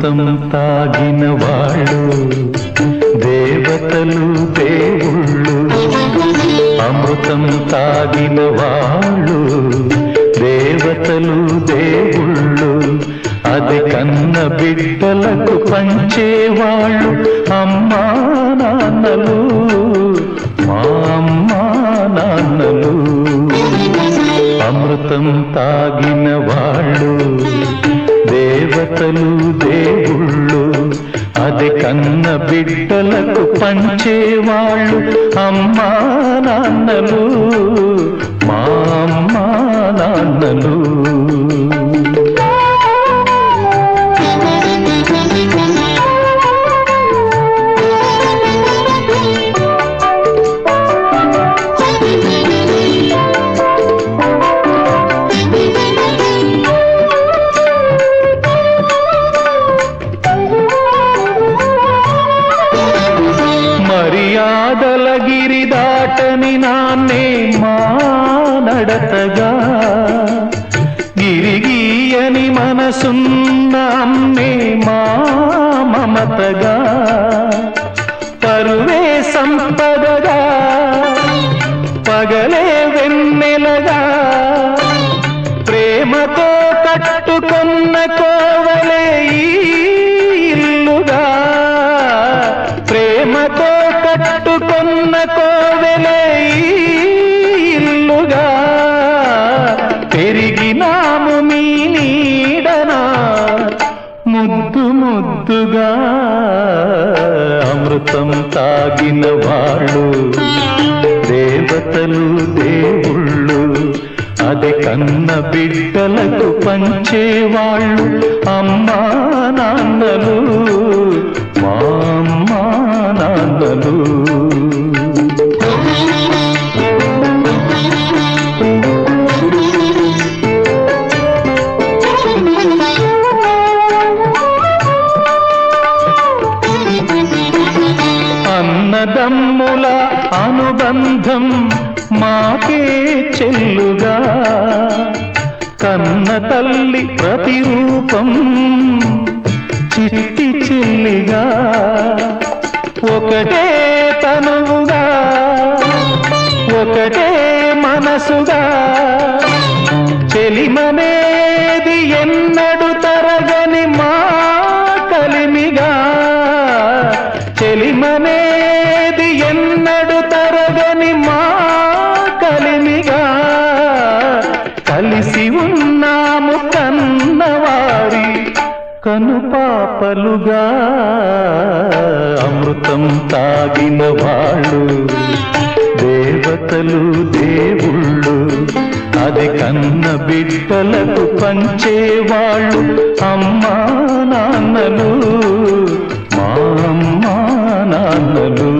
అమృతం తాగిన వాళ్ళు దేవతలు దేవుళ్ళు, అమృతం తాగిన వాళ్ళు దేవతలు దేవుళ్ళు, అది కన్న బిడ్డలకు పంచేవాళ్ళు అమ్మా నాన్నలు, మా అమ్మా నాన్నలు. అమృతం తాగిన వాళ్ళు దేవతలు దేవుళ్ళు, అది కన్న బిడ్డలకు పంచేవాళ్ళు అమ్మా నాన్నలు, మా అమ్మా నాన్నలు. మర్యాదల గిరి దాటని నాన్నే మా నడతగా, గిరిగీయని మనసున్న అమ్మే మా మమతగా, పరువే సంపదగా పగలే వెన్నెలగా, ప్రేమతో కట్టుకున్న కోవలే ఇల్లుగా, ప్రేమతో కట్టుకున్న కోవెలే ఇల్లుగా, పెరిగినాము మీ నీడనా ముద్దు ముద్దుగా. అమృతం తాగిన వాళ్ళు దేవతలు దేవుళ్ళు, అది కన్న బిడ్డలకు పంచేవాళ్ళు అమ్మా నాన్నలు, మా అమ్మా నాన్నలు. అన్నదమ్ముల అనుబంధం మాకే చెల్లుగా, కన్న తల్లి ప్రతిరూపం చిట్టి చెల్లిగా, ఒకటే తనువుగా ఒకటే మనసుగా, చెలిమనేది ఎన్నడు తరగని మా కలిమిగా, చెలిమనేది ఎన్నడు తరగని మా కలిమిగా, కలిసి ఉన్నాము కన్నవారి కనుపాపలుగా. అమృతం తాగిన వాళ్ళు దేవతలు దేవుళ్ళు, అది కన్న బిడ్డలకు పంచేవాళ్ళు అమ్మా నాన్నలు, మా అమ్మా నాన్నలు.